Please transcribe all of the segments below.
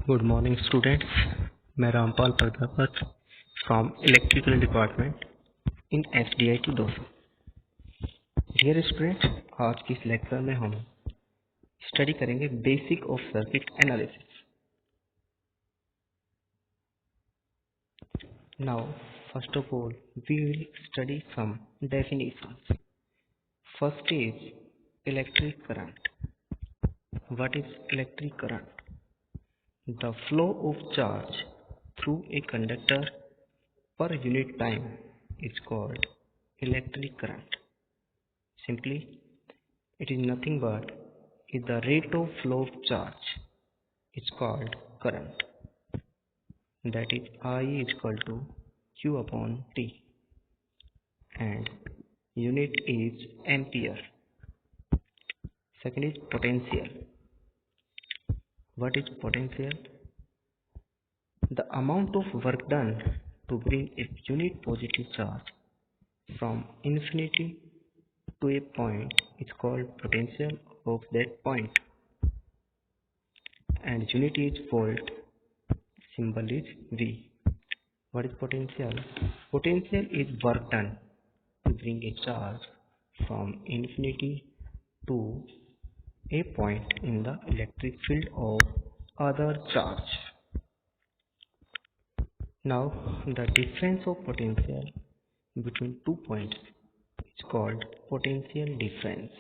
Good morning students. मैं Rampal Prajapat from electrical department in SDIT Dausa. Dear students, आज की इस लेक्चर में हम स्टडी करेंगे basic of circuit analysis. Now first of all we will study some definitions. First is electric current. What is electric current? The flow of charge through a conductor per unit time is called electric current. Simply, it is nothing but is the rate of flow of charge is called current. That is I is equal to Q upon T and unit is ampere. Second is potential. What is potential? The amount of work done to bring a unit positive charge from infinity to a point is called potential of that point, and unit is volt, symbol is V. What is potential? Potential is work done to bring a charge from infinity to a point in the electric field of other charge. Now the difference of potential between 2 points is called potential difference.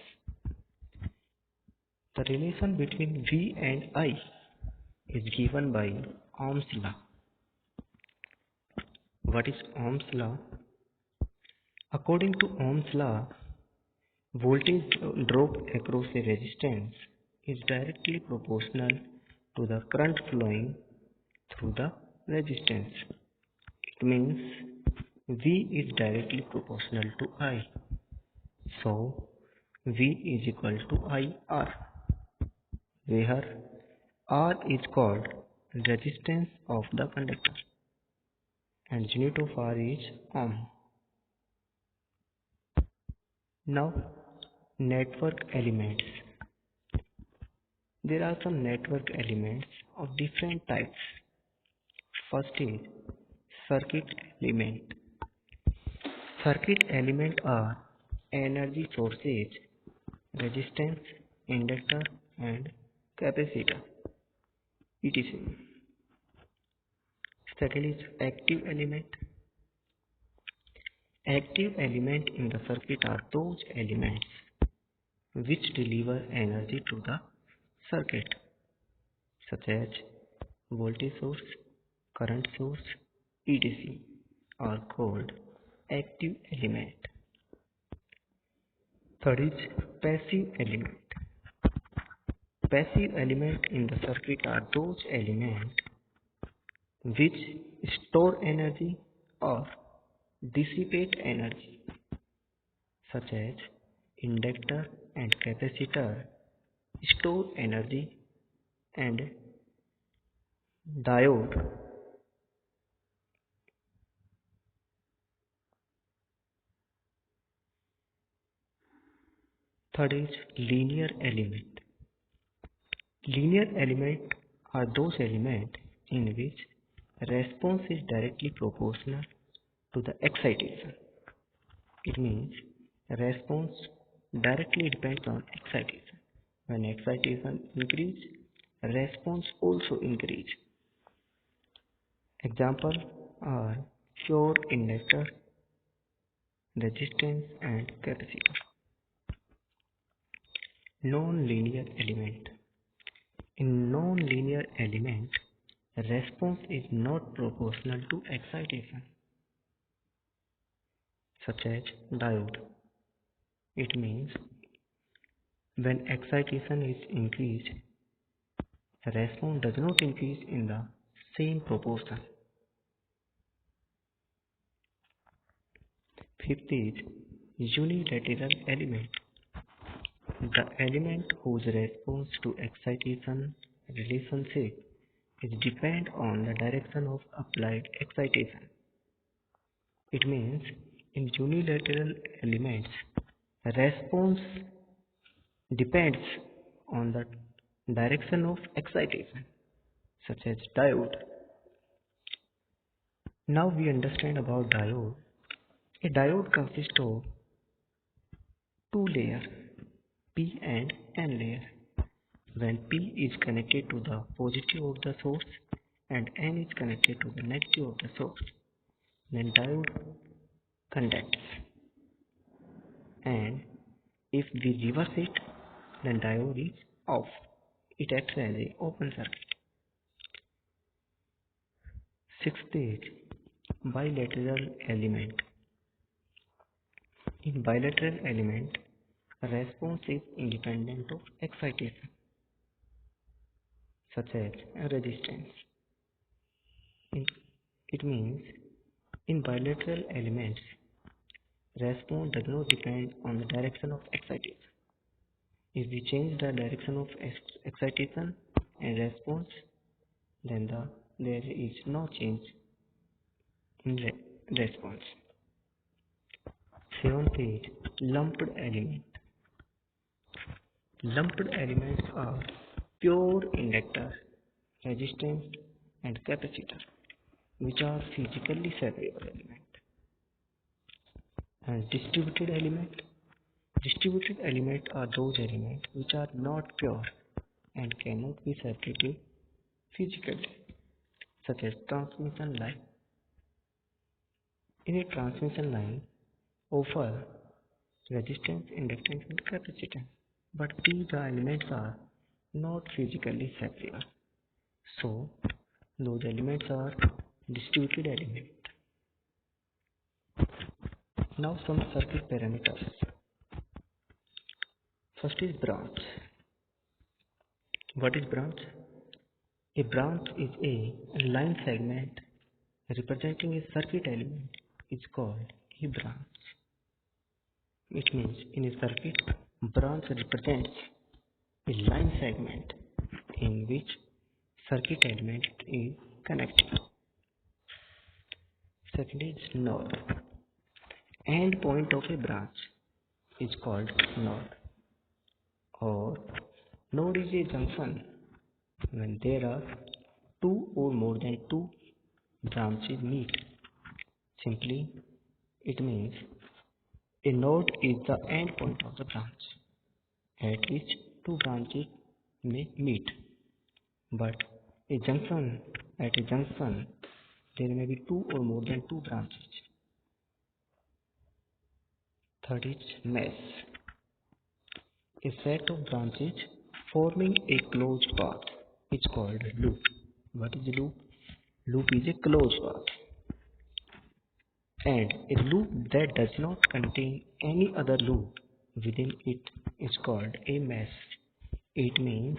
The relation between V and I is given by Ohm's law. What is Ohm's law? According to Ohm's law, voltage drop across a resistance is directly proportional to the current flowing through the resistance. It means V is directly proportional to I. So V is equal to IR, where R is called resistance of the conductor and unit of R is ohm. Now network elements. There are some network elements of different types. First is circuit element. Circuit element are energy sources, resistance, inductor and capacitor, etc. Second is active element. Active element in the circuit are those elements which deliver energy to the circuit, such as voltage source, current source, etc. are called active element. Third is passive element. Passive element in the circuit are those elements which store energy or dissipate energy, such as inductor and capacitor store energy and diode Third is linear element. Linear element are those elements in which response is directly proportional to the excitation. It means response directly depends on excitation. When excitation increase, response also increase. Example are pure inductor, resistance and capacitor. Non-linear element. In non-linear element, response is not proportional to excitation, such as diode. It means when excitation is increased, response does not increase in the same proportion. Fifth is unilateral element. The element whose response to excitation relationship is depend on the direction of applied excitation. It means in unilateral elements, response depends on the direction of excitation. such as diode. Now we understand about diode. A diode consists of two layers, P and N layer. When P is connected to the positive of the source and N is connected to the negative of the source, then diode conducts. And if we reverse it, then diode is off. It acts as an open circuit. Sixth stage, bilateral element. In bilateral element, response is independent of excitation, such as resistance. It means in bilateral elements, response does not depend on the direction of excitation. If we change the direction of excitation and response, then there is no change in response. Seventh is lumped element. Lumped elements are pure inductor, resistance, and capacitor, which are physically separable elements. And distributed element. Distributed elements are those elements which are not pure and cannot be separated physically, such as transmission line. In a transmission line, offer resistance, inductance, and capacitance, but these elements are not physically separable, so those elements are distributed elements. Now some circuit parameters. First is branch. What is branch? A branch is a line segment representing a circuit element is called a branch. It means in a circuit, branch represents a line segment in which circuit element is connected. Second is node. End point of a branch is called node, or node is a junction when there are two or more than two branches meet. Simply, it means a node is the end point of the branch at which two branches may meet. But a junction, at a junction, there may be two or more than two branches. Third is mesh. A set of branches forming a closed path is called loop. What is a loop? Loop is a closed path. And a loop that does not contain any other loop within it is called a mesh. It means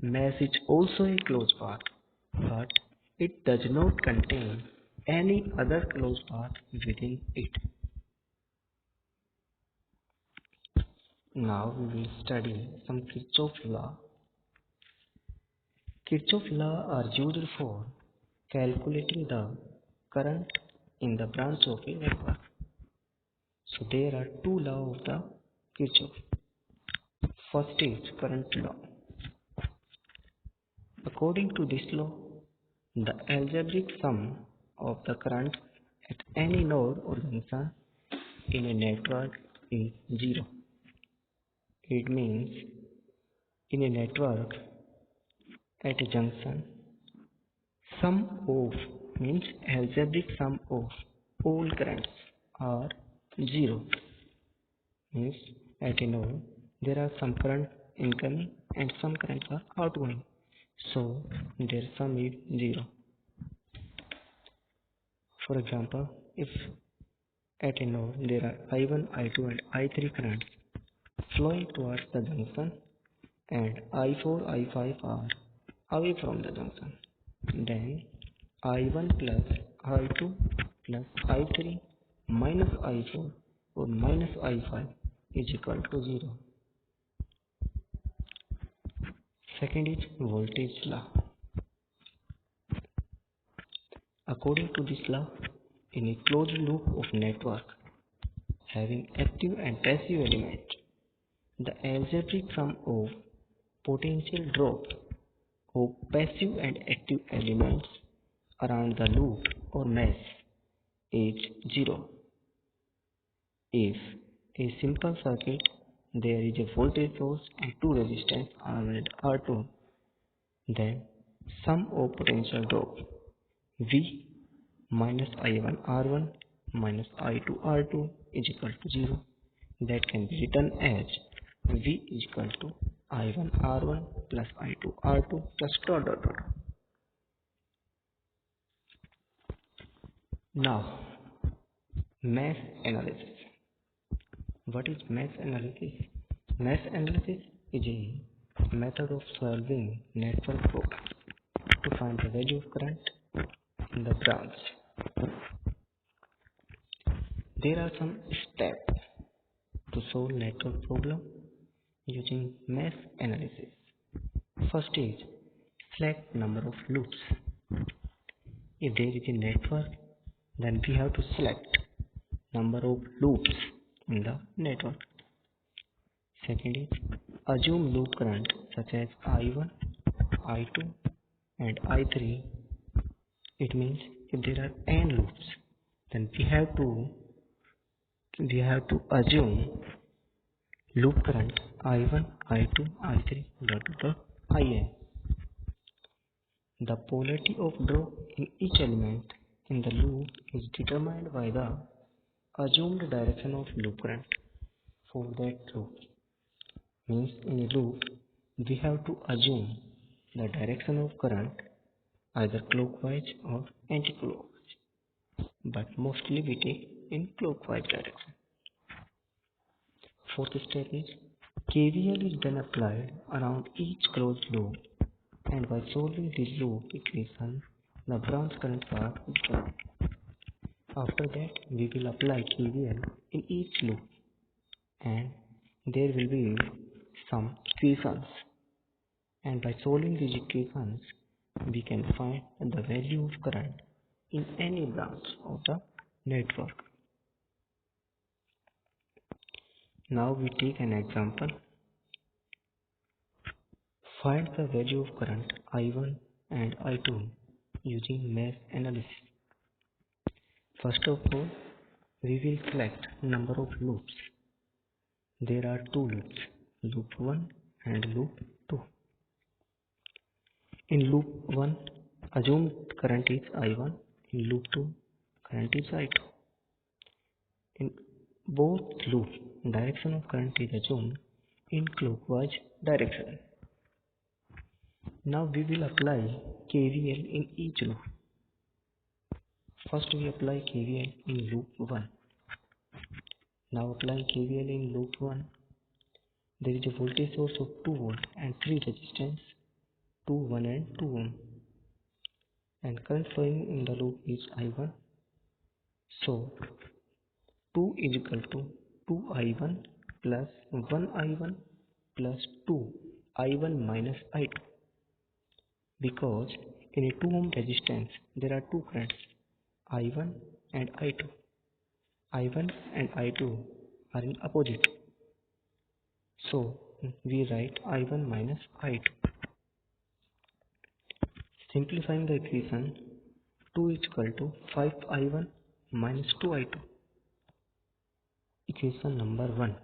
mesh is also a closed path, but it does not contain any other closed path within it. Now we will study some Kirchhoff law. Kirchhoff law are used for calculating the current in the branch of a network. So there are two laws of the Kirchhoff. First is current law. According to this law, the algebraic sum of the current at any node or junction in a network is 0. It means in a network at a junction, sum of means algebraic sum of all currents are 0. Means at a node there are some current incoming and some currents are outgoing, so their sum is 0. For example, if at a node there are I1, I2 and I3 currents flowing towards the junction and I4, I5 are away from the junction, then I1 plus I2 plus I3 minus I4 or minus I5 is equal to 0. Second is voltage law. According to this law, in a closed loop of network having active and passive elements, the algebraic sum of potential drop of passive and active elements around the loop or mesh is 0. If a simple circuit there is a voltage source and two resistance R1 and R2, then sum of potential drop V minus I1 R1 minus I2 R2 is equal to 0. That can be written as V is equal to I1 R1 plus I2 R2 plus dot dot dot. Now, mesh analysis. What is mesh analysis? Mesh analysis is a method of solving network problems to find the value of current in the branch. There are some steps to solve network problem using mesh analysis. First is select number of loops. If there is a network, then we have to select number of loops in the network. Second is assume loop current such as I1, I2 and I3. It means if there are n loops, then we have to assume loop current I1, I2, I3 dot In. The polarity of drop in each element in the loop is determined by the assumed direction of loop current for that loop. Means in a loop we have to assume the direction of current either clockwise or anti-clockwise, but mostly we take in clockwise direction. Fourth step is KVL is then applied around each closed loop, and by solving this loop equation the branch current part is found. After that we will apply KVL in each loop and there will be some equations, and by solving these equations we can find the value of current in any branch of the network. Now we take an example. Find the value of current I1 and I2 using mesh analysis. First of all, we will select number of loops. There are two loops, loop 1 and loop 2. In loop 1, assume current is I1. In loop 2, current is I2. In both loops, direction of current is assumed in clockwise direction. Now we will apply KVL in each loop. First we apply KVL in loop 1. Now applying KVL in loop 1, there is a voltage source of 2 volt and 3 resistance 2, 1 and 2 ohm, and current flowing in the loop is I1. So 2 is equal to 2I1 plus 1I1 plus 2I1 minus I2, because in a 2 ohm resistance there are two currents I1 and I2. I1 and I2 are in opposite, so we write I1 minus I2. Simplifying the equation, 2 is equal to 5I1 minus 2I2. Equation number 1.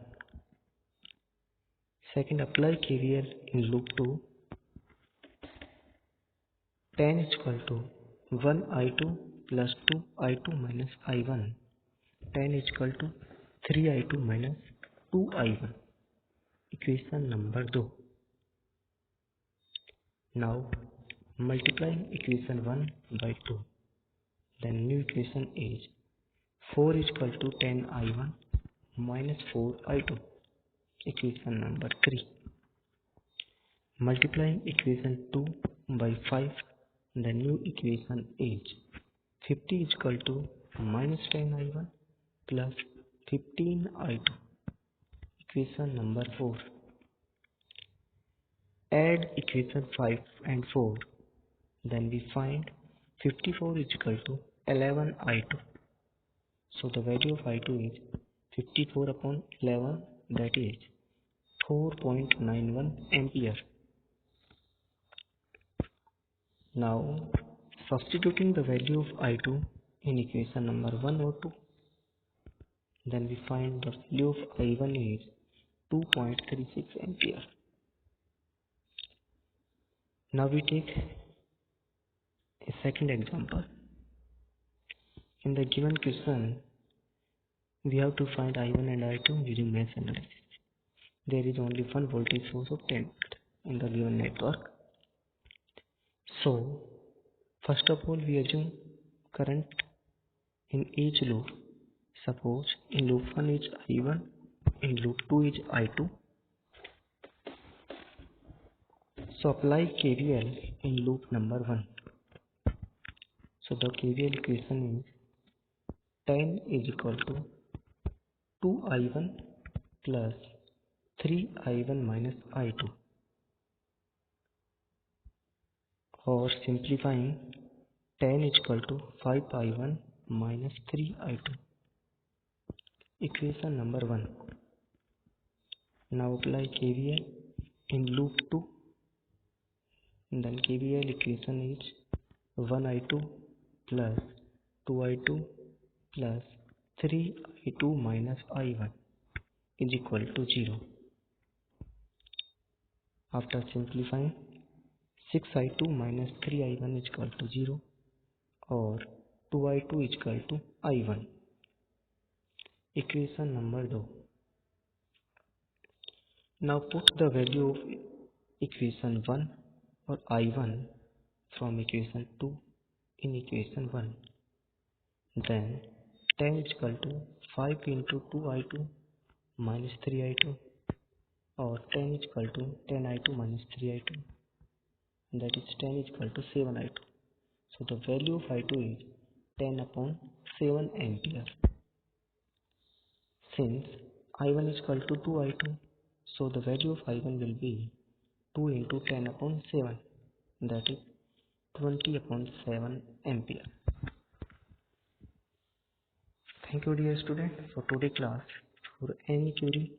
Second, apply KVL in loop 2. 10 is equal to 1I2 plus 2I2 minus I1. 10 is equal to 3I2 minus 2I1. Equation number 2. Now multiplying equation 1 by 2. Then new equation is 4 is equal to 10I1 minus 4I2. Equation number 3. Multiplying equation 2 by 5. The new equation is 50 is equal to minus 10I1 plus 15I2. Equation number 4. Add equation 5 and 4. Then we find 54 is equal to 11I2. So the value of I2 is 54 upon 11, that is 4.91 ampere. Now, substituting the value of I2 in equation number 1 or 2, then we find the value of I1 is 2.36 ampere. Now we take a second example. In the given question, we have to find I1 and I2 using mesh analysis. There is only one voltage source of 10 volt in the given network. So, first of all, we assume current in each loop. Suppose in loop 1 is I1, in loop 2 is I2. So apply KVL in loop number 1. So the KVL equation is 10 is equal to 2I1 plus 3I1 minus I2, or simplifying 10 is equal to 5I1 minus 3I2. Equation number 1. Now apply KVL in loop 2. Then KVL equation is 1I2 plus 2I2 plus 3I2 minus I1 is equal to 0. After simplifying, 6I2 minus 3I1 is equal to 0, or 2I2 is equal to I1. Equation number 2. Now put the value of equation 1 or I1 from equation 2 in equation 1. Then 10 is equal to 5 into 2I2 minus 3I2, or 10 is equal to 10I2 minus 3I2, that is 10 is equal to 7I2. So the value of I2 is 10 upon 7 ampere. Since I1 is equal to 2I2, so the value of I1 will be 2 into 10 upon 7, that is 20 upon 7 ampere. Thank you dear student for today class. For any query